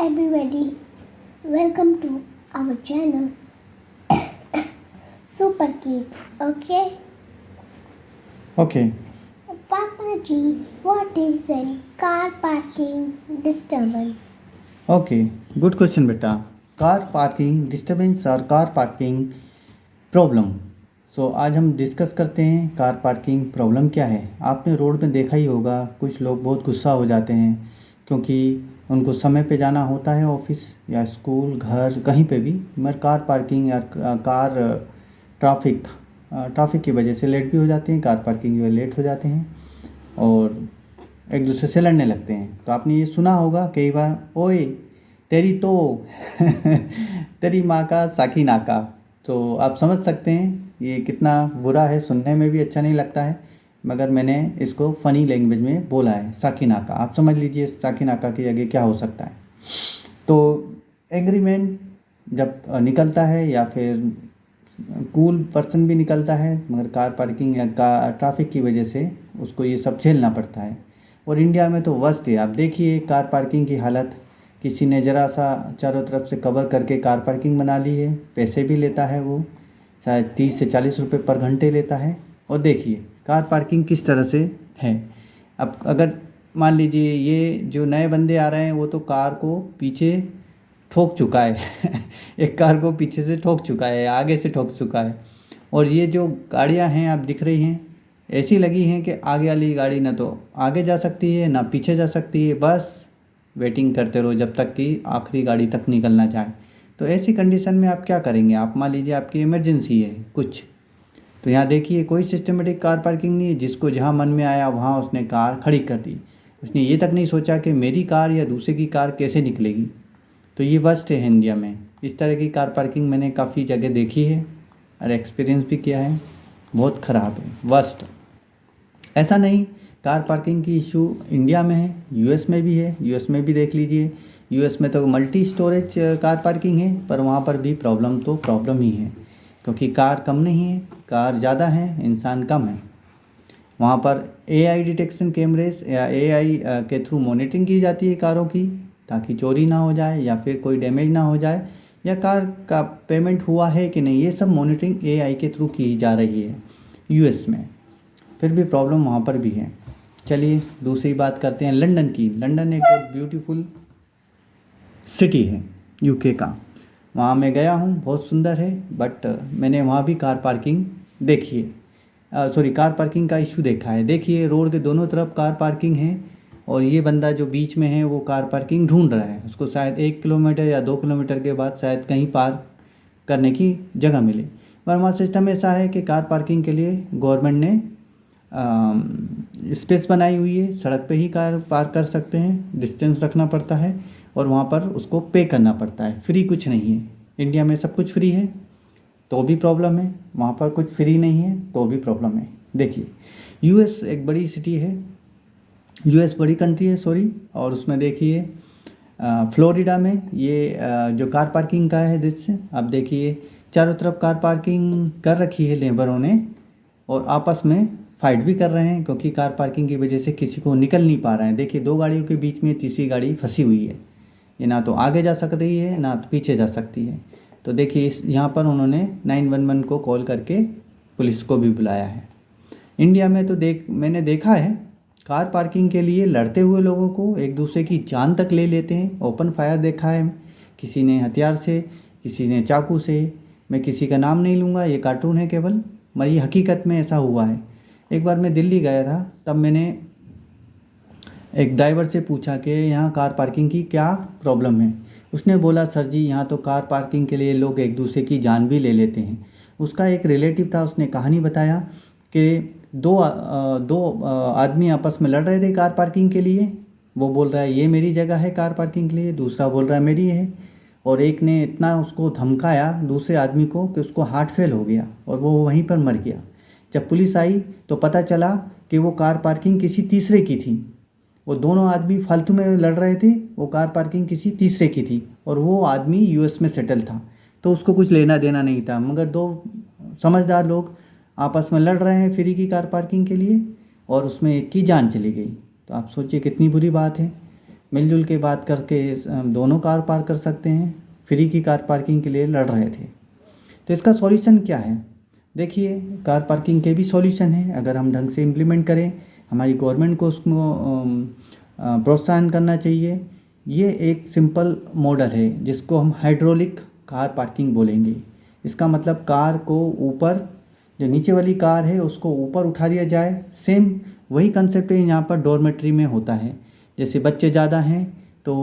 everybody, welcome to our channel Super Kids, okay? Okay. Papa G, what is a car parking disturbance? Okay. Good question, beta. Car parking disturbance और car parking problem. आज हम discuss करते हैं car parking problem क्या है। आपने road में देखा ही होगा, कुछ लोग बहुत गुस्सा हो जाते हैं क्योंकि उनको समय पे जाना होता है ऑफिस या स्कूल, घर, कहीं पे भी, मगर कार पार्किंग या कार ट्रैफिक की वजह से लेट भी हो जाते हैं, कार पार्किंग की वजह लेट हो जाते हैं और एक दूसरे से लड़ने लगते हैं। तो आपने ये सुना होगा कई बार, ओए तेरी तो तेरी माँ का साकी नाका। तो आप समझ सकते हैं ये कितना बुरा है, सुनने में भी अच्छा नहीं लगता है, मगर मैंने इसको फ़नी लैंग्वेज में बोला है, साकी नाका। आप समझ लीजिए साकी नाका की जगह क्या हो सकता है। तो एग्रीमेंट जब निकलता है या फिर कूल पर्सन भी निकलता है, मगर कार पार्किंग या ट्रैफिक की वजह से उसको ये सब झेलना पड़ता है। और इंडिया में तो वर्स्ट है। आप देखिए कार पार्किंग की हालत, किसी ने ज़रा सा चारों तरफ से कवर करके कार पार्किंग बना ली है, पैसे भी लेता है वो, शायद 30 से 40 रुपये पर घंटे लेता है। और देखिए कार पार्किंग किस तरह से है। अब अगर मान लीजिए ये जो नए बंदे आ रहे हैं वो तो कार को पीछे ठोक चुका है एक कार को पीछे से ठोक चुका है, आगे से ठोक चुका है। और ये जो गाड़ियां हैं आप दिख रही हैं, ऐसी लगी हैं कि आगे वाली गाड़ी ना तो आगे जा सकती है ना पीछे जा सकती है, बस वेटिंग करते रहो जब तक कि आखिरी गाड़ी तक निकलना चाहे। तो ऐसी कंडीशन में आप क्या करेंगे। आप मान लीजिए आपकी इमरजेंसी है कुछ, तो यहाँ देखिए कोई सिस्टमेटिक कार पार्किंग नहीं है। जिसको जहाँ मन में आया वहाँ उसने कार खड़ी कर दी। उसने ये तक नहीं सोचा कि मेरी कार या दूसरे की कार कैसे निकलेगी। तो ये वर्स्ट है इंडिया में। इस तरह की कार पार्किंग मैंने काफ़ी जगह देखी है और एक्सपीरियंस भी किया है, बहुत ख़राब है, वर्स्ट। ऐसा नहीं, कार पार्किंग की इशू इंडिया में है, यूएस में भी है। यूएस में भी देख लीजिए, यूएस में तो मल्टी स्टोरेज कार पार्किंग है, पर वहाँ पर भी प्रॉब्लम तो प्रॉब्लम ही है, क्योंकि कार कम नहीं है, कार ज़्यादा है, इंसान कम है। वहाँ पर एआई डिटेक्शन कैमरेस या एआई के थ्रू मॉनिटरिंग की जाती है कारों की, ताकि चोरी ना हो जाए या फिर कोई डैमेज ना हो जाए, या कार का पेमेंट हुआ है कि नहीं, ये सब मॉनिटरिंग एआई के थ्रू की जा रही है यूएस में। फिर भी प्रॉब्लम वहाँ पर भी है। चलिए दूसरी बात करते हैं लंदन की। लंदन एक बहुत ब्यूटीफुल सिटी है यूके का। वहाँ मैं गया हूँ, बहुत सुंदर है, बट मैंने वहाँ भी कार पार्किंग देखी है, कार पार्किंग का इशू देखा है। देखिए रोड के दोनों तरफ कार पार्किंग है और ये बंदा जो बीच में है वो कार पार्किंग ढूंढ रहा है। उसको शायद 1 किलोमीटर या 2 किलोमीटर के बाद शायद कहीं पार करने की जगह मिले। पर वहाँ सिस्टम ऐसा है कि कार पार्किंग के लिए गवर्नमेंट ने स्पेस बनाई हुई है, सड़क पे ही कार पार्क कर सकते हैं, डिस्टेंस रखना पड़ता है और वहाँ पर उसको पे करना पड़ता है, फ्री कुछ नहीं है। इंडिया में सब कुछ फ्री है तो भी प्रॉब्लम है, वहाँ पर कुछ फ्री नहीं है तो भी प्रॉब्लम है। देखिए यूएस एक बड़ी सिटी है, यूएस बड़ी कंट्री है सॉरी, और उसमें देखिए फ्लोरिडा में ये जो कार पार्किंग का है दृश्य आप देखिए, चारों तरफ कार पार्किंग कर रखी है लेबरों ने और आपस में फाइट भी कर रहे हैं, क्योंकि कार पार्किंग की वजह से किसी को निकल नहीं पा रहा है। देखिए 2 गाड़ियों के बीच में तीसरी गाड़ी फंसी हुई है, ये ना तो आगे जा सक रही है ना तो पीछे जा सकती है। तो देखिए यहाँ पर उन्होंने 911 को कॉल करके पुलिस को भी बुलाया है। इंडिया में तो मैंने देखा है कार पार्किंग के लिए लड़ते हुए लोगों को एक दूसरे की जान तक ले लेते हैं। ओपन फायर देखा है, किसी ने हथियार से, किसी ने चाकू से। मैं किसी का नाम नहीं लूँगा, ये कार्टून है केवल, मगर ये हकीकत में ऐसा हुआ है। एक बार मैं दिल्ली गया था, तब मैंने एक ड्राइवर से पूछा कि यहाँ कार पार्किंग की क्या प्रॉब्लम है। उसने बोला सर जी यहाँ तो कार पार्किंग के लिए लोग एक दूसरे की जान भी ले लेते हैं। उसका एक रिलेटिव था, उसने कहानी बताया कि दो आदमी आपस में लड़ रहे थे कार पार्किंग के लिए। वो बोल रहा है ये मेरी जगह है कार पार्किंग के लिए, दूसरा बोल रहा है मेरी है। और एक ने इतना उसको धमकाया दूसरे आदमी को कि उसको हार्ट फेल हो गया और वो वहीं पर मर गया। जब पुलिस आई तो पता चला कि वो कार पार्किंग किसी तीसरे की थी। वो दोनों आदमी फालतू में लड़ रहे थे, वो कार पार्किंग किसी तीसरे की थी और वो आदमी यूएस में सेटल था, तो उसको कुछ लेना देना नहीं था। मगर 2 समझदार लोग आपस में लड़ रहे हैं फ्री की कार पार्किंग के लिए और उसमें एक की जान चली गई। तो आप सोचिए कितनी बुरी बात है। मिलजुल के बात करके दोनों कार पार्क कर सकते हैं। फ्री की कार पार्किंग के लिए लड़ रहे थे। तो इसका सॉल्यूशन क्या है? देखिए, कार पार्किंग के भी सॉल्यूशन है अगर हम ढंग से इम्प्लीमेंट करें। हमारी गवर्नमेंट को उसको प्रोत्साहन करना चाहिए। ये एक सिंपल मॉडल है जिसको हम हाइड्रोलिक कार पार्किंग बोलेंगे। इसका मतलब कार को ऊपर, जो नीचे वाली कार है उसको ऊपर उठा दिया जाए। सेम वही कंसेप्ट है यहाँ पर डॉर्मेट्री में होता है। जैसे बच्चे ज़्यादा हैं तो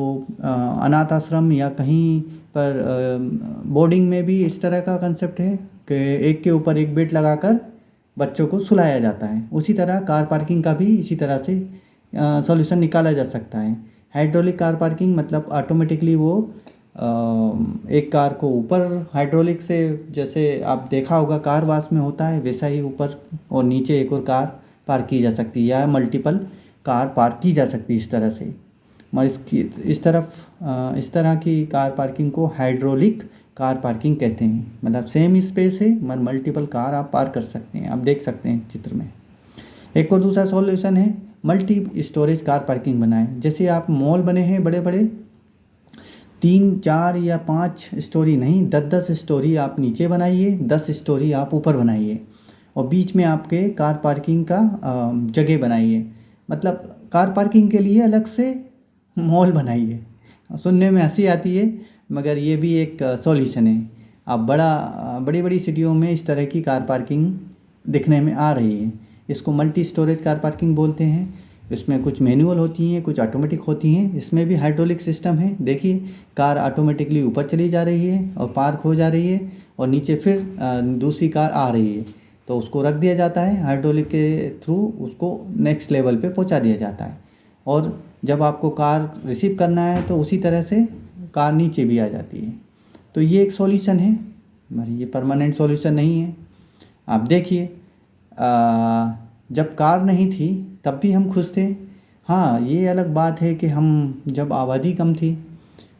अनाथ आश्रम या कहीं पर बोर्डिंग में भी इस तरह का कंसेप्ट है कि एक के ऊपर एक बेड लगाकर बच्चों को सुलाया जाता है। उसी तरह कार पार्किंग का भी इसी तरह से सॉल्यूशन निकाला जा सकता है। हाइड्रोलिक कार पार्किंग मतलब ऑटोमेटिकली वो एक कार को ऊपर हाइड्रोलिक से, जैसे आप देखा होगा कार वाश में होता है, वैसा ही ऊपर और नीचे एक और कार पार्क की जा सकती है या मल्टीपल कार पार्क की जा सकती है इस तरह से। और इस तरह की कार पार्किंग को हाइड्रोलिक कार पार्किंग कहते हैं। मतलब सेम स्पेस है मगर मल्टीपल कार आप पार्क कर सकते हैं। आप देख सकते हैं चित्र में। एक और दूसरा सॉल्यूशन है मल्टी स्टोरेज कार पार्किंग बनाएं। जैसे आप मॉल बने हैं बड़े बड़े, 3, 4 या 5 स्टोरी नहीं, 10-10 स्टोरी आप नीचे बनाइए, 10 स्टोरी आप ऊपर बनाइए और बीच में आपके कार पार्किंग का जगह बनाइए। मतलब कार पार्किंग के लिए अलग से मॉल बनाइए। सुनने में हंसी आती है मगर ये भी एक सॉल्यूशन है। अब बड़ी बड़ी सिटियों में इस तरह की कार पार्किंग दिखने में आ रही है। इसको मल्टी स्टोरेज कार पार्किंग बोलते हैं। इसमें कुछ मैनुअल होती हैं, कुछ ऑटोमेटिक होती हैं। इसमें भी हाइड्रोलिक सिस्टम है। देखिए, कार ऑटोमेटिकली ऊपर चली जा रही है और पार्क हो जा रही है और नीचे फिर दूसरी कार आ रही है तो उसको रख दिया जाता है। हाइड्रोलिक के थ्रू उसको नेक्स्ट लेवल पे पहुंचा दिया जाता है और जब आपको कार रिसीव करना है तो उसी तरह से कार नीचे भी आ जाती है। तो ये एक सॉल्यूशन है, मगर ये परमानेंट सॉल्यूशन नहीं है। आप देखिए, जब कार नहीं थी तब भी हम खुश थे। हाँ, ये अलग बात है कि हम जब आबादी कम थी,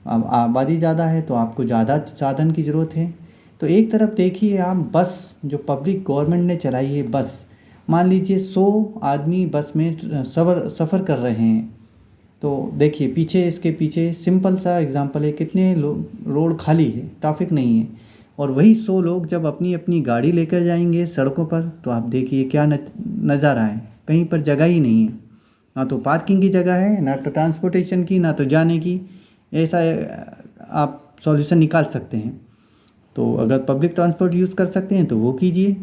अब आबादी ज़्यादा है तो आपको ज़्यादा साधन की ज़रूरत है। तो एक तरफ देखिए आप, बस जो पब्लिक गवर्नमेंट ने चलाई है बस, मान लीजिए 100 आदमी बस में सफ़र कर रहे हैं तो देखिए पीछे, इसके पीछे सिंपल सा एग्जांपल है, कितने रोड खाली है, ट्रैफिक नहीं है। और वही 100 लोग जब अपनी अपनी गाड़ी लेकर जाएंगे सड़कों पर तो आप देखिए क्या नज़ारा है। कहीं पर जगह ही नहीं है, ना तो पार्किंग की जगह है, ना तो ट्रांसपोर्टेशन की, ना तो जाने की। ऐसा आप सॉल्यूशन निकाल सकते हैं। तो अगर पब्लिक ट्रांसपोर्ट यूज़ कर सकते हैं तो वो कीजिए,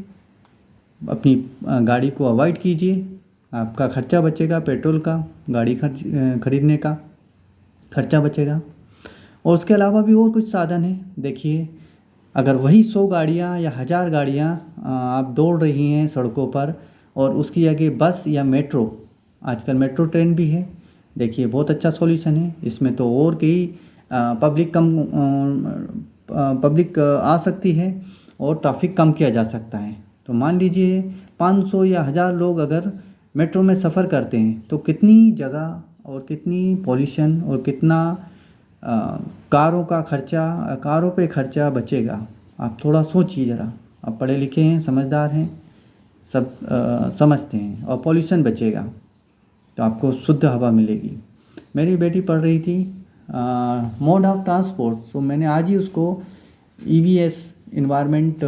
अपनी गाड़ी को अवॉइड कीजिए। आपका खर्चा बचेगा, पेट्रोल का, गाड़ी खरीदने का खर्चा बचेगा। और उसके अलावा भी और कुछ साधन है। देखिए, अगर वही 100 गाड़ियाँ या 1000 गाड़ियाँ आप दौड़ रही हैं सड़कों पर और उसकी जगह बस या मेट्रो, आजकल मेट्रो ट्रेन भी है, देखिए बहुत अच्छा सॉल्यूशन है। इसमें तो और कई पब्लिक आ सकती है और ट्रैफिक कम किया जा सकता है। तो मान लीजिए 500 या 1000 लोग अगर मेट्रो में सफ़र करते हैं तो कितनी जगह और कितनी पॉल्यूशन और कितना कारों पे खर्चा बचेगा। आप थोड़ा सोचिए ज़रा। आप पढ़े लिखे हैं, समझदार हैं, सब समझते हैं। और पॉल्यूशन बचेगा तो आपको शुद्ध हवा मिलेगी। मेरी बेटी पढ़ रही थी मोड ऑफ ट्रांसपोर्ट, तो मैंने आज ही उसको EVS इन्वायरमेंट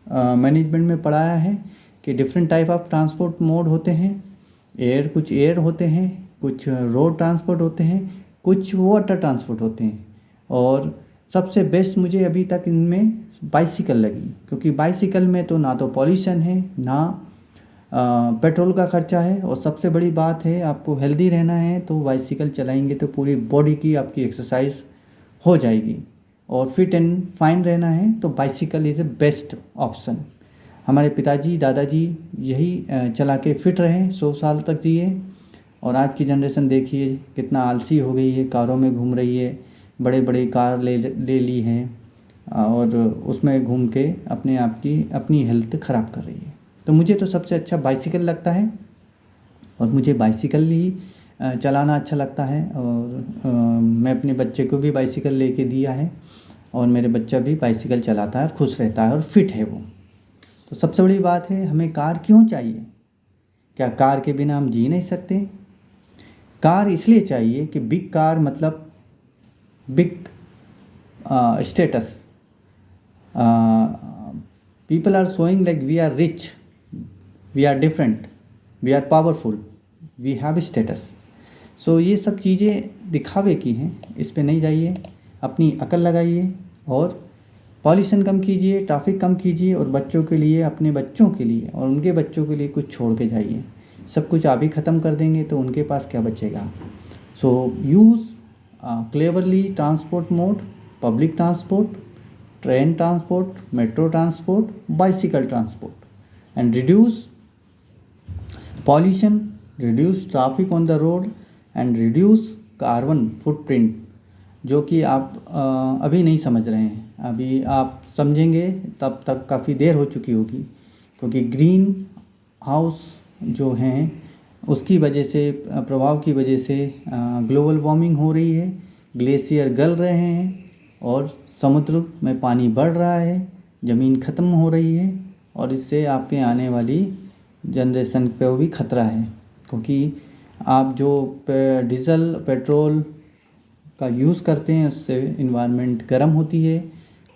मैनेजमेंट में पढ़ाया है कि different type of transport mode होते हैं। कुछ एयर होते हैं, कुछ रोड ट्रांसपोर्ट होते हैं, कुछ वाटर ट्रांसपोर्ट होते हैं। और सबसे बेस्ट मुझे अभी तक इनमें बाइसिकल लगी, क्योंकि बाइसिकल में तो ना तो पॉल्यूशन है, ना पेट्रोल का खर्चा है, और सबसे बड़ी बात है आपको हेल्दी रहना है तो बाइसिकल चलाएंगे तो पूरी बॉडी की आपकी एक्सरसाइज हो जाएगी। और फिट एंड फाइन रहना है तो bicycle is a best option. हमारे पिताजी दादाजी यही चला के फिट रहे, 100 साल तक जिए। और आज की जनरेशन देखिए कितना आलसी हो गई है, कारों में घूम रही है, बड़े बड़े कार ले ली हैं और उसमें घूम के अपने आप की अपनी हेल्थ ख़राब कर रही है। तो मुझे तो सबसे अच्छा बाइसिकल लगता है और मुझे बाइसिकल ही चलाना अच्छा लगता है। और मैं अपने बच्चे को भी बाइसिकल लेके दिया है और मेरे बच्चा भी बाइसिकल चलाता है और खुश रहता है और फिट है वो। तो सबसे बड़ी बात है, हमें कार क्यों चाहिए? क्या कार के बिना हम जी नहीं सकते? कार इसलिए चाहिए कि बिग कार मतलब big status, people are showing like we are rich, we are different, we are powerful, we have status. सो ये सब चीज़ें दिखावे की हैं, इस पे नहीं जाइए, अपनी अकल लगाइए और पॉल्यूशन कम कीजिए, ट्रैफिक कम कीजिए और बच्चों के लिए, अपने बच्चों के लिए और उनके बच्चों के लिए कुछ छोड़ के जाइए। सब कुछ आप ही ख़त्म कर देंगे तो उनके पास क्या बचेगा। So use cleverly transport mode, public transport, train transport, metro transport, bicycle transport and reduce pollution, reduce traffic on the road and reduce carbon footprint, जो कि आप अभी नहीं समझ रहे हैं। अभी आप समझेंगे तब तक काफ़ी देर हो चुकी होगी, क्योंकि ग्रीन हाउस जो हैं उसकी वजह से, प्रभाव की वजह से ग्लोबल वार्मिंग हो रही है, ग्लेशियर गल रहे हैं और समुद्र में पानी बढ़ रहा है, ज़मीन ख़त्म हो रही है और इससे आपके आने वाली जनरेशन पे भी ख़तरा है। क्योंकि आप जो डीज़ल पेट्रोल का यूज़ करते हैं उससे इन्वायरमेंट गर्म होती है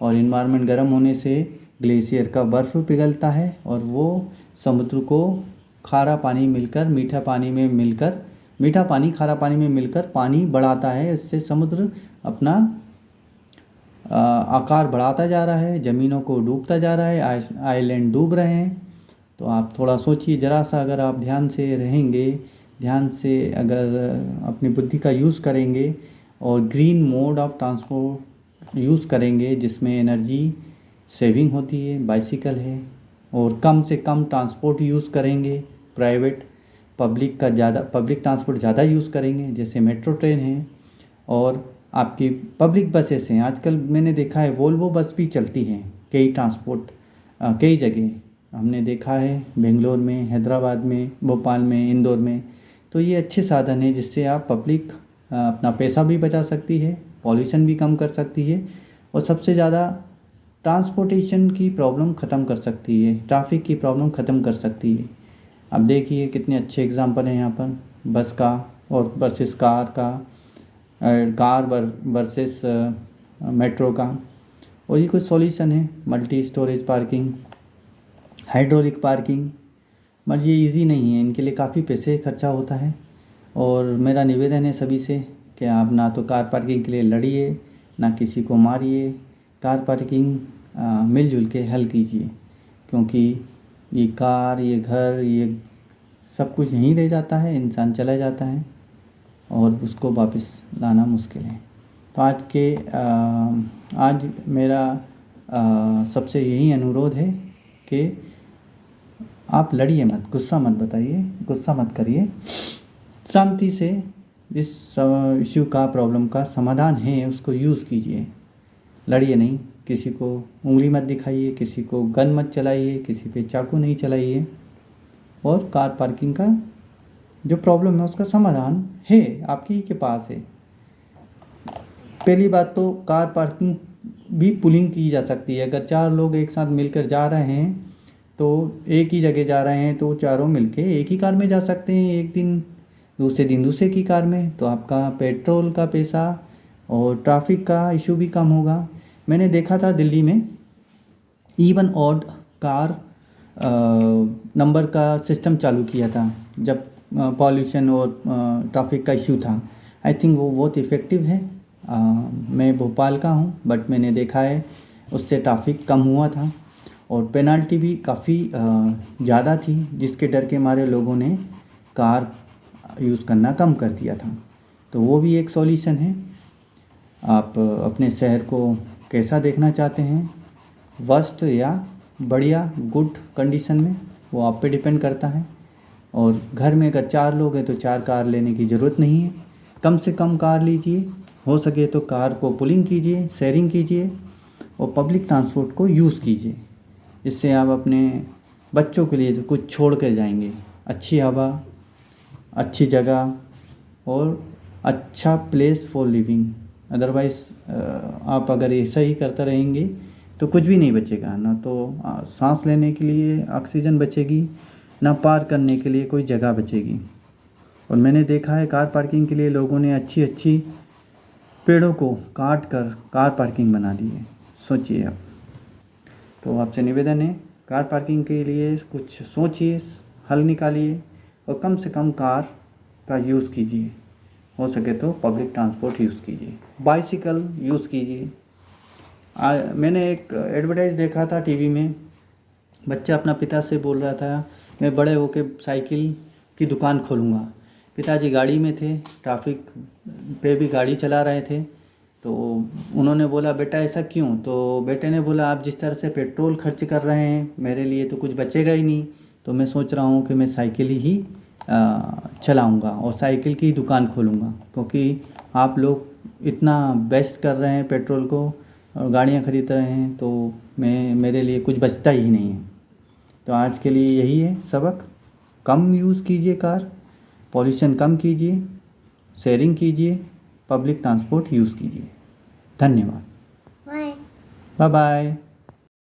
और इन्वायरमेंट गर्म होने से ग्लेशियर का बर्फ़ पिघलता है और वो समुद्र को खारा पानी मिलकर मीठा पानी में मिलकर, मीठा पानी खारा पानी में मिलकर पानी बढ़ाता है। इससे समुद्र अपना आकार बढ़ाता जा रहा है, ज़मीनों को डूबता जा रहा है, आइलैंड डूब रहे हैं। तो आप थोड़ा सोचिए ज़रा सा, अगर आप ध्यान से रहेंगे, ध्यान से अगर अपनी बुद्धि का यूज़ करेंगे और green mode of transport use करेंगे जिसमें एनर्जी सेविंग होती है, बाइसिकल है, और कम से कम ट्रांसपोर्ट यूज़ करेंगे, प्राइवेट पब्लिक ट्रांसपोर्ट ज़्यादा यूज़ करेंगे, जैसे मेट्रो ट्रेन है और आपकी पब्लिक बसेस हैं। आजकल मैंने देखा है वोल्वो बस भी चलती हैं कई कई जगह हमने देखा है, बेंगलोर में, हैदराबाद में, भोपाल में, इंदौर में। तो ये अच्छे साधन है जिससे आप पब्लिक अपना पैसा भी बचा सकती है, पॉल्यूशन भी कम कर सकती है और सबसे ज़्यादा ट्रांसपोर्टेशन की प्रॉब्लम ख़त्म कर सकती है, ट्रैफिक की प्रॉब्लम ख़त्म कर सकती है। अब देखिए कितने अच्छे एग्जांपल हैं यहाँ पर, बस का और वर्सेस कार का, कार वर्सेस मेट्रो का। और ये कुछ सॉल्यूशन है, multi storage parking, hydraulic parking, मगर ये इजी नहीं है, इनके लिए काफ़ी पैसे खर्चा होता है। और मेरा निवेदन है सभी से कि आप ना तो कार पार्किंग के लिए लड़िए, ना किसी को मारिए, कार पार्किंग मिलजुल के हल कीजिए, क्योंकि ये कार, ये घर, ये सब कुछ यहीं रह जाता है, इंसान चला जाता है और उसको वापस लाना मुश्किल है। तो आज मेरा सबसे यही अनुरोध है कि आप लड़िए मत, गुस्सा मत बताइए, गुस्सा मत करिए, शांति से इस इश्यू का, प्रॉब्लम का समाधान है उसको यूज़ कीजिए, लड़िए नहीं, किसी को उंगली मत दिखाइए, किसी को गन मत चलाइए, किसी पे चाकू नहीं चलाइए। और कार पार्किंग का जो प्रॉब्लम है उसका समाधान है, आपके ही के पास है। पहली बात तो कार पार्किंग भी पुलिंग की जा सकती है। अगर 4 लोग एक साथ मिलकर जा रहे हैं तो एक ही जगह जा रहे हैं तो चारों मिलके एक ही कार में जा सकते हैं, एक दिन दूसरे दिन दूसरे की कार में, तो आपका पेट्रोल का पैसा और ट्रैफिक का इशू भी कम होगा। मैंने देखा था दिल्ली में इवन ऑड कार नंबर का सिस्टम चालू किया था जब पॉल्यूशन और ट्रैफिक का इशू था। आई थिंक वो बहुत इफ़ेक्टिव है। मैं भोपाल का हूँ बट मैंने देखा है उससे ट्रैफिक कम हुआ था और पेनल्टी भी काफ़ी ज़्यादा थी, जिसके डर के मारे लोगों ने कार यूज़ करना कम कर दिया था। तो वो भी एक सॉल्यूशन है। आप अपने शहर को कैसा देखना चाहते हैं, वर्स्ट या बढ़िया, गुड कंडीशन में, वो आप पे डिपेंड करता है। और घर में अगर 4 लोग हैं तो 4 कार लेने की ज़रूरत नहीं है, कम से कम कार लीजिए, हो सके तो कार को पुलिंग कीजिए, शेयरिंग कीजिए और पब्लिक ट्रांसपोर्ट को यूज़ कीजिए। इससे आप अपने बच्चों के लिए कुछ छोड़ कर जाएंगे, अच्छी हवा, अच्छी जगह और अच्छा प्लेस फॉर लिविंग। अदरवाइज़ आप अगर ऐसा ही करते रहेंगे तो कुछ भी नहीं बचेगा, ना तो सांस लेने के लिए ऑक्सीजन बचेगी, ना पार करने के लिए कोई जगह बचेगी। और मैंने देखा है कार पार्किंग के लिए लोगों ने अच्छी अच्छी पेड़ों को काट कर कार पार्किंग बना दी है। सोचिए आप। तो आपसे निवेदन है, कार पार्किंग के लिए कुछ सोचिए, हल निकालिए और कम से कम कार का यूज़ कीजिए। हो सके तो पब्लिक ट्रांसपोर्ट यूज़ कीजिए, बाइसिकल यूज़ कीजिए। मैंने एक एडवर्टाइज देखा था टीवी में, बच्चा अपना पिता से बोल रहा था मैं बड़े होके साइकिल की दुकान खोलूँगा। पिताजी गाड़ी में थे, ट्रैफिक पे भी गाड़ी चला रहे थे, तो उन्होंने बोला बेटा ऐसा क्यों? तो बेटे ने बोला आप जिस तरह से पेट्रोल खर्च कर रहे हैं मेरे लिए तो कुछ बचेगा ही नहीं, तो मैं सोच रहा हूँ कि मैं साइकिल ही चलाऊँगा और साइकिल की दुकान खोलूँगा, क्योंकि आप लोग इतना वेस्ट कर रहे हैं पेट्रोल को और गाड़ियाँ खरीद रहे हैं, तो मेरे लिए कुछ बचता ही नहीं है। तो आज के लिए यही है सबक, कम यूज़ कीजिए कार, पॉल्यूशन कम कीजिए, शेयरिंग कीजिए, पब्लिक ट्रांसपोर्ट यूज़ कीजिए। धन्यवाद। बाय। Bye bye.